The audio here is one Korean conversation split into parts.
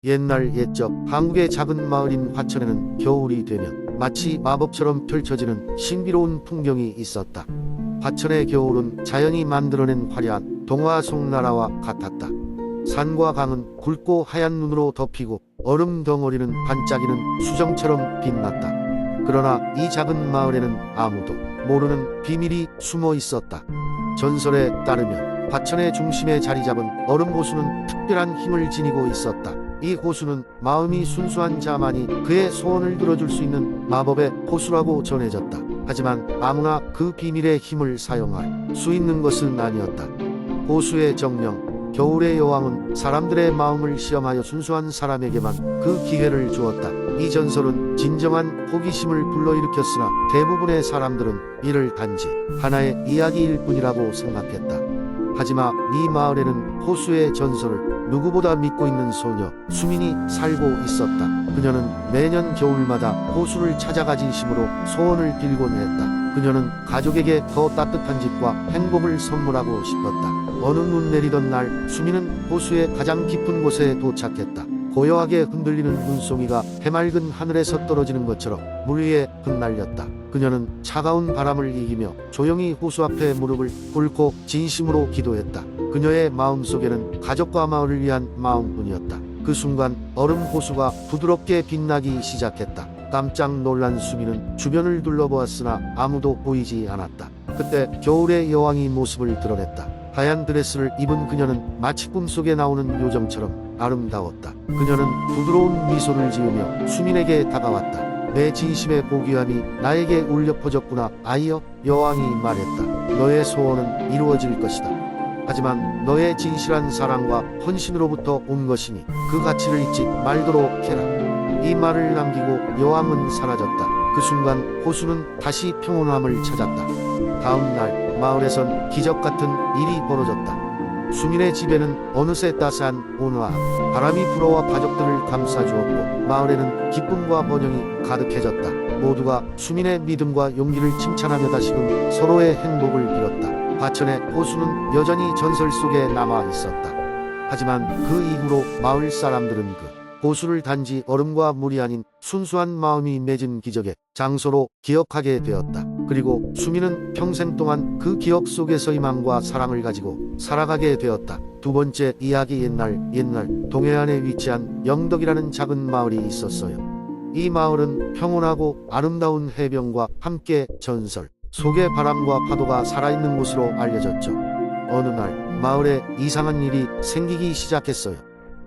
옛날 옛적 한국의 작은 마을인 화천에는 겨울이 되면 마치 마법처럼 펼쳐지는 신비로운 풍경이 있었다. 화천의 겨울은 자연이 만들어낸 화려한 동화 속 나라와 같았다. 산과 강은 굵고 하얀 눈으로 덮이고 얼음 덩어리는 반짝이는 수정처럼 빛났다. 그러나 이 작은 마을에는 아무도 모르는 비밀이 숨어 있었다. 전설에 따르면 화천의 중심에 자리 잡은 얼음 호수는 특별한 힘을 지니고 있었다. 이 호수는 마음이 순수한 자만이 그의 소원을 들어줄 수 있는 마법의 호수라고 전해졌다. 하지만 아무나 그 비밀의 힘을 사용할 수 있는 것은 아니었다. 호수의 정령, 겨울의 여왕은 사람들의 마음을 시험하여 순수한 사람에게만 그 기회를 주었다. 이 전설은 진정한 호기심을 불러일으켰으나 대부분의 사람들은 이를 단지 하나의 이야기일 뿐이라고 생각했다. 하지만 이 마을에는 호수의 전설을 누구보다 믿고 있는 소녀 수민이 살고 있었다. 그녀는 매년 겨울마다 호수를 찾아가 진심으로 소원을 빌곤 했다. 그녀는 가족에게 더 따뜻한 집과 행복을 선물하고 싶었다. 어느 눈 내리던 날 수민은 호수의 가장 깊은 곳에 도착했다. 고요하게 흔들리는 눈송이가 해맑은 하늘에서 떨어지는 것처럼 물 위에 흩날렸다. 그녀는 차가운 바람을 이기며 조용히 호수 앞에 무릎을 꿇고 진심으로 기도했다. 그녀의 마음속에는 가족과 마을을 위한 마음뿐이었다. 그 순간 얼음 호수가 부드럽게 빛나기 시작했다. 깜짝 놀란 수미는 주변을 둘러보았으나 아무도 보이지 않았다. 그때 겨울의 여왕이 모습을 드러냈다. 하얀 드레스를 입은 그녀는 마치 꿈속에 나오는 요정처럼 아름다웠다. 그녀는 부드러운 미소를 지으며 수민에게 다가왔다. 내 진심의 보귀함이 나에게 울려 퍼졌구나. 아이여, 여왕이 말했다. 너의 소원은 이루어질 것이다. 하지만 너의 진실한 사랑과 헌신으로부터 온 것이니 그 가치를 잊지 말도록 해라. 이 말을 남기고 여왕은 사라졌다. 그 순간 호수는 다시 평온함을 찾았다. 다음 날 마을에선 기적 같은 일이 벌어졌다. 수민의 집에는 어느새 따스한 온화한 바람이 불어와 가족들을 감싸주었고 마을에는 기쁨과 번영이 가득해졌다. 모두가 수민의 믿음과 용기를 칭찬하며 다시금 서로의 행복을 빌었다. 화천의 호수는 여전히 전설 속에 남아 있었다. 하지만 그 이후로 마을 사람들은 그 호수를 단지 얼음과 물이 아닌 순수한 마음이 맺은 기적의 장소로 기억하게 되었다. 그리고 수민은 평생 동안 그 기억 속에서 희망과 사랑을 가지고 살아가게 되었다. 두 번째 이야기. 옛날 동해안에 위치한 영덕이라는 작은 마을이 있었어요. 이 마을은 평온하고 아름다운 해변과 함께 전설 속의 바람과 파도가 살아있는 곳으로 알려졌죠. 어느 날 마을에 이상한 일이 생기기 시작했어요.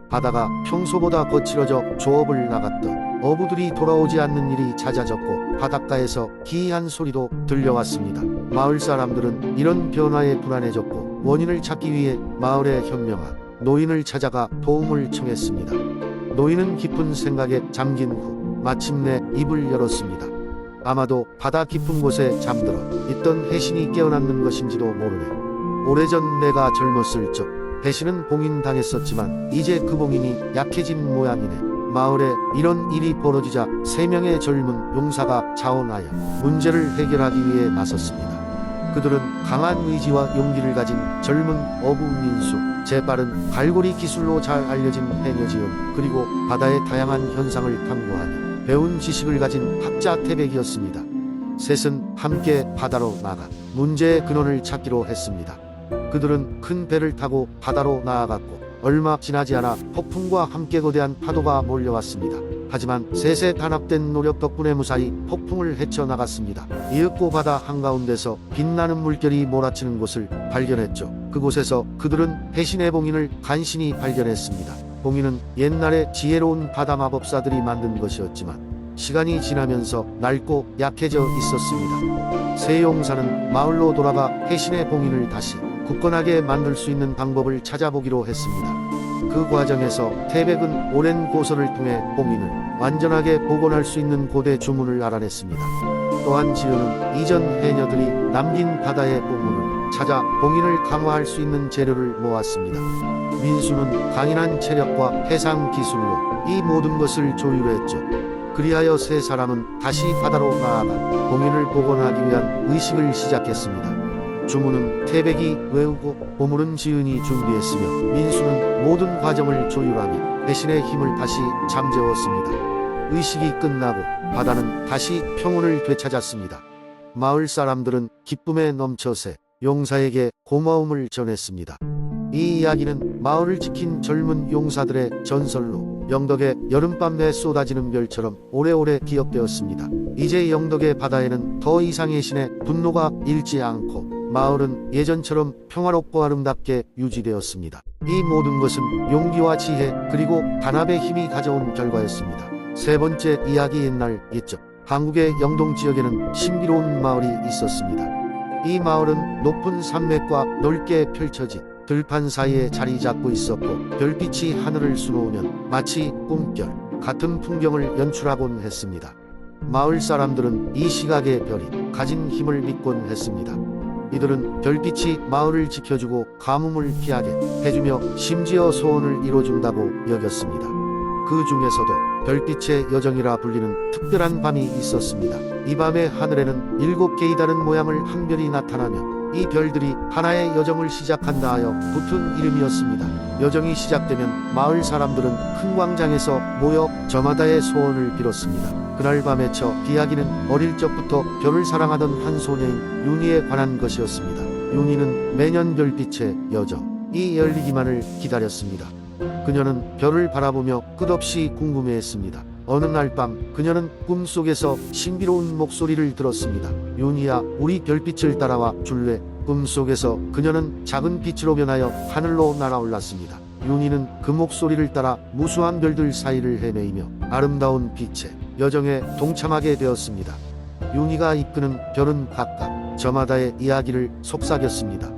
바다가 평소보다 거칠어져 조업을 나갔던 어부들이 돌아오지 않는 일이 잦아졌고 바닷가에서 기이한 소리도 들려왔습니다. 마을 사람들은 이런 변화에 불안해졌고 원인을 찾기 위해 마을의 현명한 노인을 찾아가 도움을 청했습니다. 노인은 깊은 생각에 잠긴 후 마침내 입을 열었습니다. 아마도 바다 깊은 곳에 잠들어 있던 해신이 깨어났는 것인지도 모르네. 오래전 내가 젊었을 적 해신은 봉인당했었지만 이제 그 봉인이 약해진 모양이네. 마을에 이런 일이 벌어지자 3명의 젊은 용사가 자원하여 문제를 해결하기 위해 나섰습니다. 그들은 강한 의지와 용기를 가진 젊은 어부 민수, 재빠른 갈고리 기술로 잘 알려진 해녀지음, 그리고 바다의 다양한 현상을 탐구하며 배운 지식을 가진 학자 태백이었습니다. 셋은 함께 바다로 나가 문제의 근원을 찾기로 했습니다. 그들은 큰 배를 타고 바다로 나아갔고 얼마 지나지 않아 폭풍과 함께 거대한 파도가 몰려왔습니다. 하지만 셋의 단합된 노력 덕분에 무사히 폭풍을 헤쳐나갔습니다. 이윽고 바다 한가운데서 빛나는 물결이 몰아치는 곳을 발견했죠. 그곳에서 그들은 해신의 봉인을 간신히 발견했습니다. 봉인은 옛날에 지혜로운 바다 마법사들이 만든 것이었지만 시간이 지나면서 낡고 약해져 있었습니다. 세 용사는 마을로 돌아가 해신의 봉인을 다시 굳건하게 만들 수 있는 방법을 찾아보기로 했습니다. 그 과정에서 태백은 오랜 고서를 통해 봉인을 완전하게 복원할 수 있는 고대 주문을 알아냈습니다. 또한 지효는 이전 해녀들이 남긴 바다의 보물을 찾아 봉인을 강화할 수 있는 재료를 모았습니다. 민수는 강인한 체력과 해상 기술로 이 모든 것을 조율했죠. 그리하여 세 사람은 다시 바다로 나아가 봉인을 복원하기 위한 의식을 시작했습니다. 주문은 태백이 외우고 보물은 지은이 준비했으며 민수는 모든 과정을 조율하며 대신의 힘을 다시 잠재웠습니다. 의식이 끝나고 바다는 다시 평온을 되찾았습니다. 마을 사람들은 기쁨에 넘쳐세 용사에게 고마움을 전했습니다. 이 이야기는 마을을 지킨 젊은 용사들의 전설로 영덕의 여름밤에 쏟아지는 별처럼 오래오래 기억되었습니다. 이제 영덕의 바다에는 더 이상의 신의 분노가 일지 않고 마을은 예전처럼 평화롭고 아름답게 유지되었습니다. 이 모든 것은 용기와 지혜 그리고 단합의 힘이 가져온 결과였습니다. 세 번째 이야기. 옛날 옛적 한국의 영동 지역에는 신비로운 마을이 있었습니다. 이 마을은 높은 산맥과 넓게 펼쳐진 들판 사이에 자리 잡고 있었고 별빛이 하늘을 수놓으면 마치 꿈결 같은 풍경을 연출하곤 했습니다. 마을 사람들은 이 시각의 별이 가진 힘을 믿곤 했습니다. 이들은 별빛이 마을을 지켜주고 가뭄을 피하게 해주며 심지어 소원을 이뤄준다고 여겼습니다. 그 중에서도 별빛의 여정이라 불리는 특별한 밤이 있었습니다. 이 밤의 하늘에는 7개의 다른 모양을 한 별이 나타나며 이 별들이 하나의 여정을 시작한다 하여 붙은 이름이었습니다. 여정이 시작되면 마을 사람들은 큰 광장에서 모여 저마다의 소원을 빌었습니다. 그날 밤에 저 이야기는 어릴 적부터 별을 사랑하던 한 소녀인 윤희에 관한 것이었습니다. 윤희는 매년 별빛의 여정이 열리기만을 기다렸습니다. 그녀는 별을 바라보며 끝없이 궁금해했습니다. 어느 날 밤 그녀는 꿈속에서 신비로운 목소리를 들었습니다. 윤희야, 우리 별빛을 따라와 줄래? 꿈속에서 그녀는 작은 빛으로 변하여 하늘로 날아올랐습니다. 윤희는 그 목소리를 따라 무수한 별들 사이를 헤매이며 아름다운 빛의 여정에 동참하게 되었습니다. 윤희가 이끄는 별은 각각 저마다의 이야기를 속삭였습니다.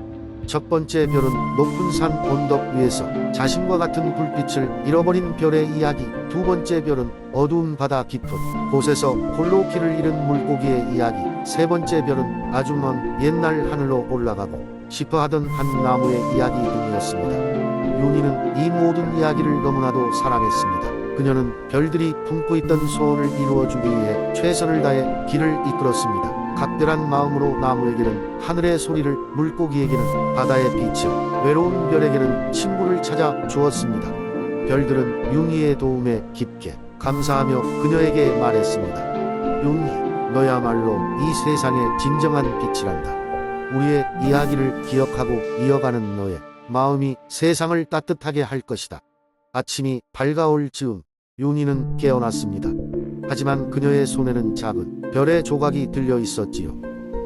첫 번째 별은 높은 산 언덕 위에서 자신과 같은 불빛을 잃어버린 별의 이야기. 두 번째 별은 어두운 바다 깊은 곳에서 홀로 길을 잃은 물고기의 이야기. 세 번째 별은 아주 먼 옛날 하늘로 올라가고 싶어 하던 한 나무의 이야기 등이었습니다. 윤희는 이 모든 이야기를 너무나도 사랑했습니다. 그녀는 별들이 품고 있던 소원을 이루어주기 위해 최선을 다해 길을 이끌었습니다. 각별한 마음으로 나무에게는 하늘의 소리를, 물고기에게는 바다의 빛을, 외로운 별에게는 친구를 찾아 주었습니다. 별들은 윤희의 도움에 깊게 감사하며 그녀에게 말했습니다. 윤희, 너야말로 이 세상의 진정한 빛이란다. 우리의 이야기를 기억하고 이어가는 너의 마음이 세상을 따뜻하게 할 것이다. 아침이 밝아올 즈음 윤희는 깨어났습니다. 하지만 그녀의 손에는 작은 별의 조각이 들려 있었지요.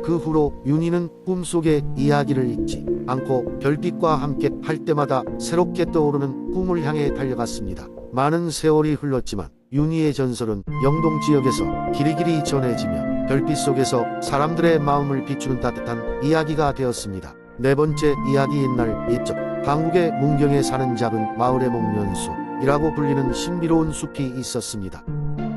그 후로 윤희는 꿈속의 이야기를 잊지 않고 별빛과 함께 할 때마다 새롭게 떠오르는 꿈을 향해 달려갔습니다. 많은 세월이 흘렀지만 윤희의 전설은 영동 지역에서 길이길이 전해지며 별빛 속에서 사람들의 마음을 비추는 따뜻한 이야기가 되었습니다. 네 번째 이야기. 옛날 옛적 한국의 문경에 사는 작은 마을의 목련숲이라고 불리는 신비로운 숲이 있었습니다.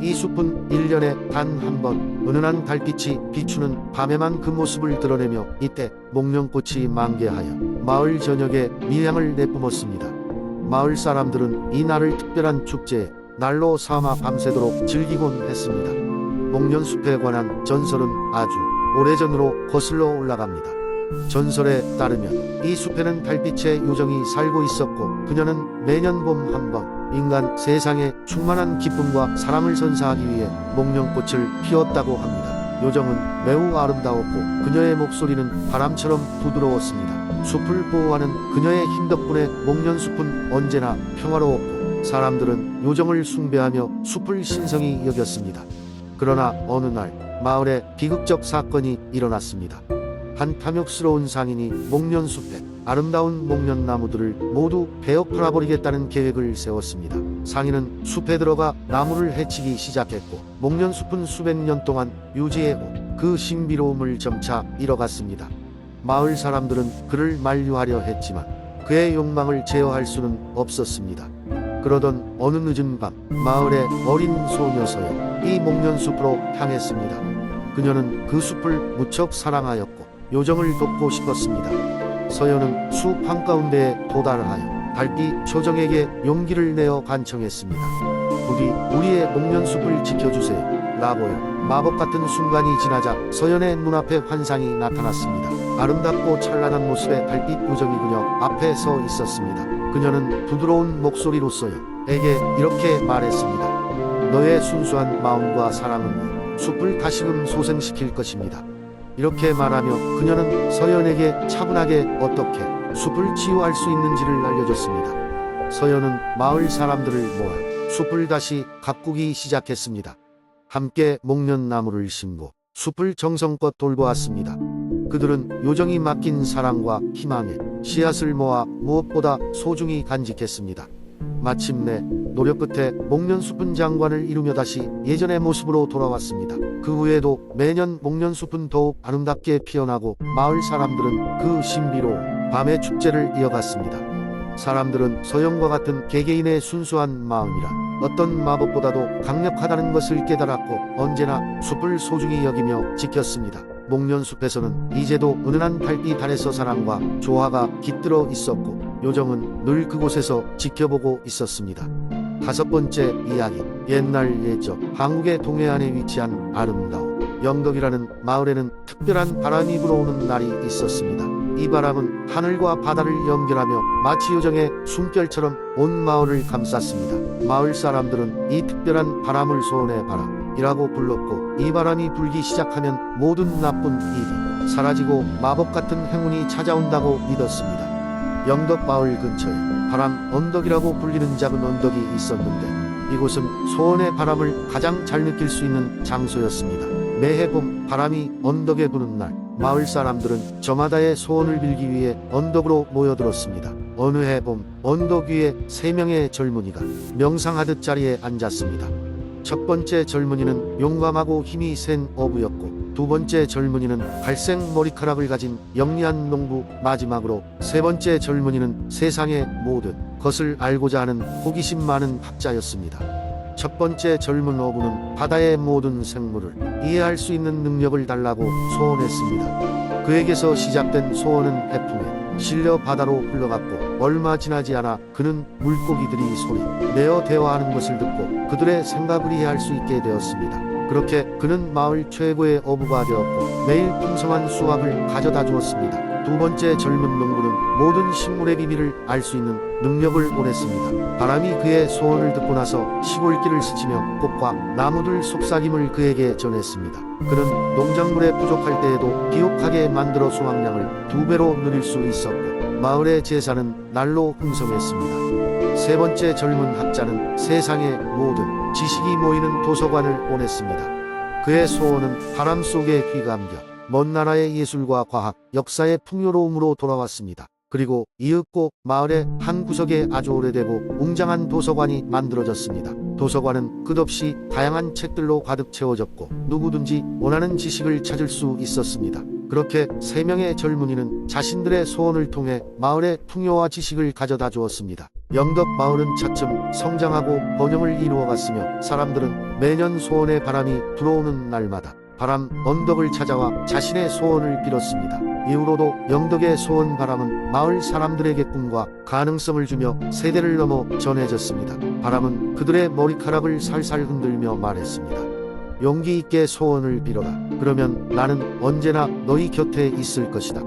이 숲은 1년에 단 한 번 은은한 달빛이 비추는 밤에만 그 모습을 드러내며 이때 목련꽃이 만개하여 마을 전역에 미향을 내뿜었습니다. 마을 사람들은 이 날을 특별한 축제의 날로 삼아 밤새도록 즐기곤 했습니다. 목련숲에 관한 전설은 아주 오래전으로 거슬러 올라갑니다. 전설에 따르면 이 숲에는 달빛의 요정이 살고 있었고 그녀는 매년 봄 한 번 인간 세상에 충만한 기쁨과 사랑을 선사하기 위해 목련꽃을 피웠다고 합니다. 요정은 매우 아름다웠고 그녀의 목소리는 바람처럼 부드러웠습니다. 숲을 보호하는 그녀의 힘 덕분에 목련숲은 언제나 평화로웠고 사람들은 요정을 숭배하며 숲을 신성히 여겼습니다. 그러나 어느 날 마을에 비극적 사건이 일어났습니다. 한 탐욕스러운 상인이 목련숲에 아름다운 목련나무들을 모두 베어 팔아버리겠다는 계획을 세웠습니다. 상인은 숲에 들어가 나무를 해치기 시작했고 목련숲은 수백 년 동안 유지해온 그 신비로움을 점차 잃어갔습니다. 마을 사람들은 그를 만류하려 했지만 그의 욕망을 제어할 수는 없었습니다. 그러던 어느 늦은 밤 마을의 어린 소녀 서연 이 목련숲으로 향했습니다. 그녀는 그 숲을 무척 사랑하였고 요정을 돕고 싶었습니다. 서연은 숲 한가운데에 도달하여 달빛 초정에게 용기를 내어 간청했습니다. 부디 우리의 목련숲을 지켜주세요. 라고요. 마법 같은 순간이 지나자 서연의 눈앞에 환상이 나타났습니다. 아름답고 찬란한 모습의 달빛 요정이 그녀 앞에 서 있었습니다. 그녀는 부드러운 목소리로 서연에게 이렇게 말했습니다. 너의 순수한 마음과 사랑은 숲을 다시금 소생시킬 것입니다. 이렇게 말하며 그녀는 서연에게 차분하게 어떻게 숲을 치유할 수 있는지를 알려줬습니다. 서연은 마을 사람들을 모아 숲을 다시 가꾸기 시작했습니다. 함께 목련나무를 심고 숲을 정성껏 돌보았습니다. 그들은 요정이 맡긴 사랑과 희망의 씨앗을 모아 무엇보다 소중히 간직했습니다. 마침내 노력 끝에 목련숲은 장관을 이루며 다시 예전의 모습으로 돌아왔습니다. 그 후에도 매년 목련숲은 더욱 아름답게 피어나고 마을 사람들은 그 신비로운 밤의 축제를 이어갔습니다. 사람들은 서연과 같은 개개인의 순수한 마음이라 어떤 마법보다도 강력하다는 것을 깨달았고 언제나 숲을 소중히 여기며 지켰습니다. 목련숲에서는 이제도 은은한 달빛 아래서 사랑과 조화가 깃들어 있었고 요정은 늘 그곳에서 지켜보고 있었습니다. 다섯 번째 이야기. 옛날 예적 한국의 동해안에 위치한 아름다운 영덕이라는 마을에는 특별한 바람이 불어오는 날이 있었습니다. 이 바람은 하늘과 바다를 연결하며 마치 요정의 숨결처럼 온 마을을 감쌌습니다. 마을 사람들은 이 특별한 바람을 소원의 바람이라고 불렀고 이 바람이 불기 시작하면 모든 나쁜 일이 사라지고 마법 같은 행운이 찾아온다고 믿었습니다. 영덕 마을 근처에 바람 언덕이라고 불리는 작은 언덕이 있었는데 이곳은 소원의 바람을 가장 잘 느낄 수 있는 장소였습니다. 매해 봄 바람이 언덕에 부는 날 마을 사람들은 저마다의 소원을 빌기 위해 언덕으로 모여들었습니다. 어느 해 봄 언덕 위에 세 명의 젊은이가 명상하듯 자리에 앉았습니다. 첫 번째 젊은이는 용감하고 힘이 센 어부였고 두 번째 젊은이는 갈색 머리카락을 가진 영리한 농부, 마지막으로 세 번째 젊은이는 세상의 모든 것을 알고자 하는 호기심 많은 학자였습니다. 첫 번째 젊은 어부는 바다의 모든 생물을 이해할 수 있는 능력을 달라고 소원했습니다. 그에게서 시작된 소원은 해풍에 실려 바다로 흘러갔고 얼마 지나지 않아 그는 물고기들이 소리 내어 대화하는 것을 듣고 그들의 생각을 이해할 수 있게 되었습니다. 그렇게 그는 마을 최고의 어부가 되었고 매일 풍성한 수확을 가져다 주었습니다. 두 번째 젊은 농부는 모든 식물의 비밀을 알 수 있는 능력을 원했습니다. 바람이 그의 소원을 듣고 나서 시골길을 스치며 꽃과 나무들 속삭임을 그에게 전했습니다. 그는 농작물에 부족할 때에도 비옥하게 만들어 수확량을 2배로 늘릴 수 있었고 마을의 제사는 날로 풍성했습니다. 세 번째 젊은 학자는 세상의 모든 지식이 모이는 도서관을 원했습니다. 그의 소원은 바람 속에 휘감겨 먼 나라의 예술과 과학, 역사의 풍요로움으로 돌아왔습니다. 그리고 이윽고 마을의 한 구석에 아주 오래되고 웅장한 도서관이 만들어졌습니다. 도서관은 끝없이 다양한 책들로 가득 채워졌고 누구든지 원하는 지식을 찾을 수 있었습니다. 그렇게 세 명의 젊은이는 자신들의 소원을 통해 마을의 풍요와 지식을 가져다 주었습니다. 영덕 마을은 차츰 성장하고 번영을 이루어갔으며 사람들은 매년 소원의 바람이 불어오는 날마다 바람 언덕을 찾아와 자신의 소원을 빌었습니다. 이후로도 영덕의 소원 바람은 마을 사람들에게 꿈과 가능성을 주며 세대를 넘어 전해졌습니다. 바람은 그들의 머리카락을 살살 흔들며 말했습니다. 용기 있게 소원을 빌어라. 그러면 나는 언제나 너희 곁에 있을 것이다.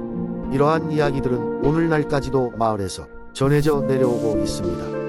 이러한 이야기들은 오늘날까지도 마을에서 전해져 내려오고 있습니다.